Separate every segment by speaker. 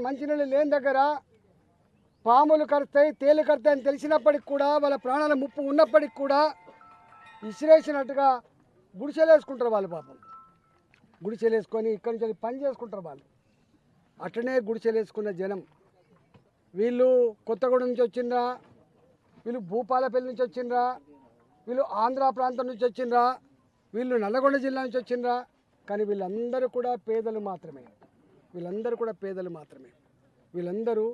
Speaker 1: మంచినీళ్ళు లేని దగ్గర పాములు కరుస్తాయి, తేలు కరుస్తాయి అని తెలిసినప్పటికి కూడా, వాళ్ళ ప్రాణాల ముప్పు ఉన్నప్పటికి కూడా ఇసిరేసినట్టుగా గుడిసెలేసుకుంటారు వాళ్ళు. పాపం గుడిసెలేసుకొని ఇక్కడి నుంచి పని చేసుకుంటారు వాళ్ళు. అట్లనే గుడిసెలేసుకున్న జనం వీళ్ళు కొత్తగూడెం నుంచి వచ్చిండ్రా, వీళ్ళు భూపాలపల్లి నుంచి వచ్చిండ్రా, వీళ్ళు ఆంధ్ర ప్రాంతం నుంచి వచ్చిండ్రా, వీళ్ళు నల్లగొండ జిల్లా నుంచి వచ్చిండ్రా, కానీ వీళ్ళందరూ కూడా పేదలు మాత్రమే. వీళ్ళందరూ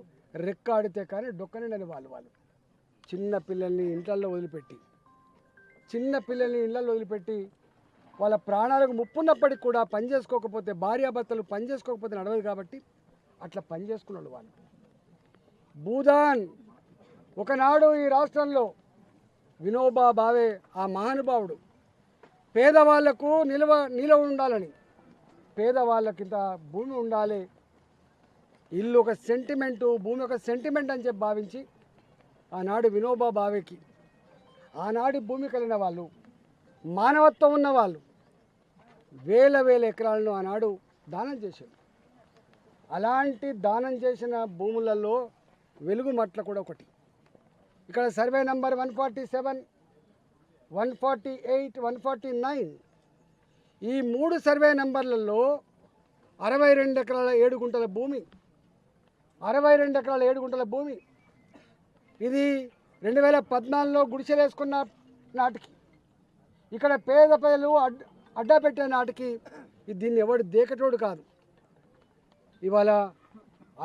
Speaker 1: రెక్కాడితే కానీ డొక్కనిండని వాళ్ళు చిన్న పిల్లల్ని ఇళ్ళల్లో వదిలిపెట్టి వాళ్ళ ప్రాణాలకు ముప్పున్నప్పటికి కూడా పని చేసుకోకపోతే, భార్యాభర్తలు పని చేసుకోకపోతే నడవదు కాబట్టి అట్లా పని చేసుకున్నాడు వాళ్ళు. భూదాన్ ఒకనాడు ఈ రాష్ట్రంలో వినోబా భావే ఆ మహానుభావుడు పేదవాళ్లకు నిలవ ఉండాలని, పేదవాళ్ళకింత భూమి ఉండాలి, ఇల్లు ఒక సెంటిమెంటు, భూమి ఒక సెంటిమెంట్ అని చెప్పి భావించి ఆనాడు వినోబా భావేకి, ఆనాటి భూమి కలిగిన వాళ్ళు, మానవత్వం ఉన్న వాళ్ళు వేల ఎకరాలను ఆనాడు దానం చేశారు. అలాంటి దానం చేసిన భూములలో వెలుగుమట్ల కూడా ఒకటి. ఇక్కడ సర్వే నంబర్ 147, 148, 149 ఈ 3 సర్వే నంబర్లలో 62 ఎకరాల 7 గుంటల భూమి, 62 ఎకరాల 7 గుంటల భూమి ఇది 2014లో గుడిసెలేసుకున్న నాటికి, ఇక్కడ పేద ప్రజలు అడ్డా పెట్టే నాటికి దీన్ని ఎవడు దేకటోడు కాదు. ఇవాళ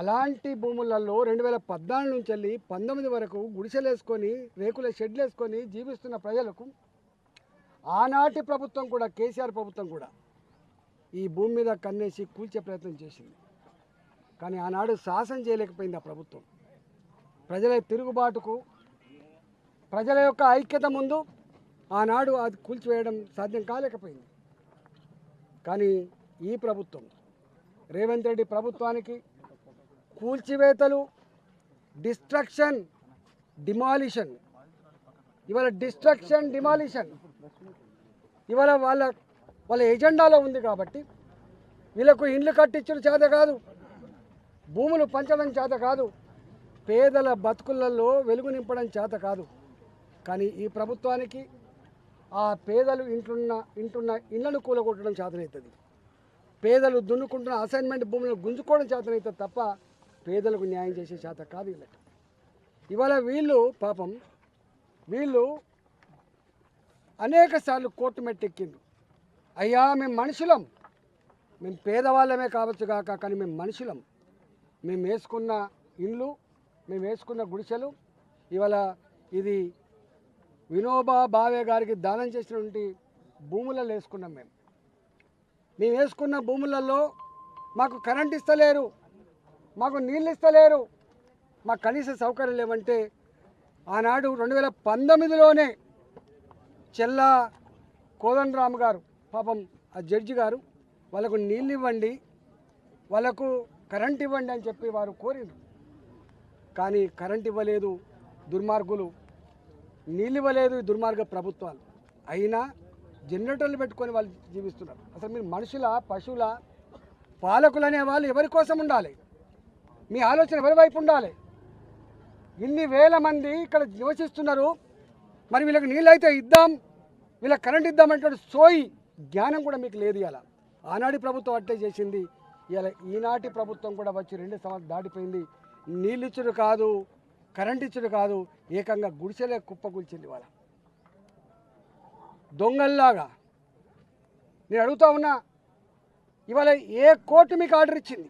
Speaker 1: అలాంటి భూములలో 2014 నుంచి వెళ్ళి 19 వరకు గుడిసెలేసుకొని రేకుల షెడ్లు వేసుకొని జీవిస్తున్న ప్రజలకు ఆనాటి ప్రభుత్వం కూడా, కేసీఆర్ ప్రభుత్వం కూడా ఈ భూమి మీద కన్నేసి కూల్చే ప్రయత్నం చేసింది. కానీ ఆనాడు శాసనం చేయలేకపోయింది ఆ ప్రభుత్వం. ప్రజల తిరుగుబాటుకు, ప్రజల యొక్క ఐక్యత ముందు ఆనాడు అది కూల్చివేయడం సాధ్యం కాలేకపోయింది. కానీ ఈ ప్రభుత్వం, రేవంత్ రెడ్డి ప్రభుత్వానికి కూల్చివేతలు, డిస్ట్రక్షన్, డిమాలిషన్, ఇవాళ డిస్ట్రక్షన్, డిమాలిషన్ ఇవాళ వాళ్ళ ఎజెండాలో ఉంది. కాబట్టి వీళ్ళకు ఇండ్లు కట్టించడం చేత కాదు, భూములు పంచడం చేత కాదు, పేదల బతుకులలో వెలుగు నింపడం చేత కాదు. కానీ ఈ ప్రభుత్వానికి ఆ పేదలు ఇంటున్న ఇళ్లను కూలగొట్టడం చేతనవుతుంది, పేదలు దున్నుకుంటున్న అసైన్మెంట్ భూములను గుంజుకోవడం చేతనవుతుంది తప్ప పేదలకు న్యాయం చేసే చేత కాదు వీళ్ళకి. ఇవాళ వీళ్ళు పాపం అనేక సార్లు కోర్టు మెట్టెక్కిండ్రు. అయ్యా మేము మనుషులం, మేము పేదవాళ్ళమే కావచ్చు కాక, కానీ మేము మనుషులం, మేము వేసుకున్న ఇండ్లు, మేము వేసుకున్న గుడిసెలు ఇవాళ ఇది వినోబా భావే గారికి దానం చేసినటువంటి భూములలో వేసుకున్నాం. మేము వేసుకున్న భూములలో మాకు కరెంట్ ఇస్తలేరు, మాకు నీళ్ళు ఇస్తలేరు, మాకు కనీస సౌకర్యం లేవంటే ఆనాడు 2019లోనే చెల్లా కోదండరామ్ గారు పాపం ఆ జడ్జి గారు వాళ్ళకు నీళ్ళు ఇవ్వండి, వాళ్ళకు కరెంట్ ఇవ్వండి అని చెప్పి వారు కోరిండ్రు. కానీ కరెంట్ ఇవ్వలేదు దుర్మార్గులు, నీళ్ళు ఇవ్వలేదు దుర్మార్గ ప్రభుత్వాలు. అయినా జనరేటర్లు పెట్టుకొని వాళ్ళు జీవిస్తున్నారు. అసలు మీరు మనుషుల, పశువుల, పాలకులు అనే వాళ్ళు ఎవరి కోసం ఉండాలి? మీ ఆలోచన ఎవరి వైపు ఉండాలి? ఇన్ని వేల మంది ఇక్కడ నివసిస్తున్నారు, మరి వీళ్ళకి నీళ్ళు అయితే ఇద్దాం, వీళ్ళకి కరెంట్ ఇద్దామంటే సోయి జ్ఞానం కూడా మీకు లేదు. ఇలా ఆనాటి ప్రభుత్వం అట్టే చేసింది, ఇలా ఈనాటి ప్రభుత్వం కూడా వచ్చి 2 సంవత్సరాలు దాటిపోయింది. నీళ్ళు ఇచ్చుడు కాదు, కరెంట్ ఇచ్చుడు కాదు, ఏకంగా గుడిసెలే కుప్పకూల్చింది. వాళ్ళ దొంగల్లాగా నేను అడుగుతా ఉన్నా, ఇవాళ ఏ కోర్టు మీకు ఆర్డర్ ఇచ్చింది?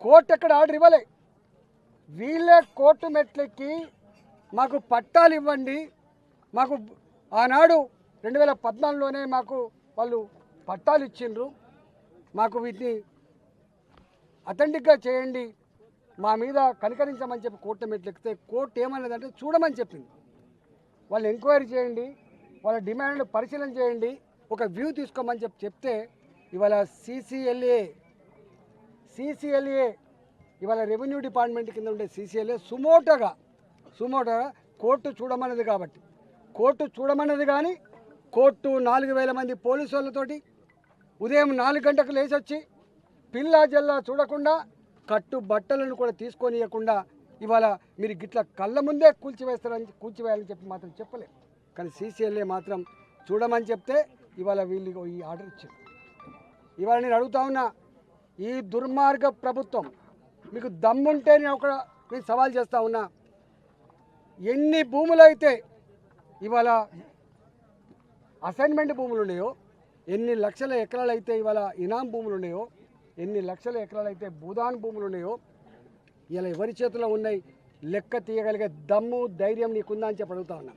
Speaker 1: కోర్టు ఎక్కడ ఆర్డర్ ఇవ్వలే. వీళ్ళే కోర్టు మెట్లెక్కి మాకు పట్టాలు ఇవ్వండి, మాకు ఆనాడు 2014లోనే మాకు వాళ్ళు పట్టాలు ఇచ్చిండ్రు, మాకు వీటిని అథెంటిక్గా చేయండి, మా మీద కనికరించమని చెప్పి కోర్టు మెట్లెక్కితే కోర్టు ఏమన్నదంటే చూడమని చెప్పింది. వాళ్ళు ఎంక్వైరీ చేయండి, వాళ్ళ డిమాండ్లు పరిశీలన చేయండి, ఒక వ్యూ తీసుకోమని చెప్తే ఇవాళ CCLA ఇవాళ రెవెన్యూ డిపార్ట్మెంట్ కింద ఉండే CCLA సుమోటోగా కోర్టు చూడమన్నది. కాబట్టి కోర్టు చూడమన్నది, కానీ కోర్టు 4000 మంది పోలీసు వాళ్ళతోటి ఉదయం 4 గంటలకు లేచి వచ్చి పిల్లా జల్లా చూడకుండా కట్టు బట్టలను కూడా తీసుకొనియకుండా ఇవాళ మీరు గిట్ల కళ్ళ ముందే కూల్చివేయాలని చెప్పి మాత్రం చెప్పలేదు. కానీ సీసీఎల్ఏ మాత్రం చూడమని చెప్తే ఇవాళ వీళ్ళు ఈ ఆర్డర్ ఇచ్చారు. ఇవాళ నేను అడుగుతా ఉన్నా, ఈ దుర్మార్గ ప్రభుత్వం మీకు దమ్ముంటే నేను సవాల్ చేస్తూ ఉన్నా, ఎన్ని భూములు అయితే ఇవాళ అసైన్మెంట్ భూములు ఉన్నాయో, ఎన్ని లక్షల ఎకరాలు అయితే ఇవాళ ఇనాం భూములు ఉన్నాయో, ఎన్ని లక్షల ఎకరాలు అయితే భూదాన్ భూములు ఉన్నాయో, ఇలా ఎవరి చేతిలో ఉన్నాయి లెక్క తీయగలిగే దమ్ము ధైర్యం నీకుందా అని చెప్పి అడుగుతా ఉన్నా.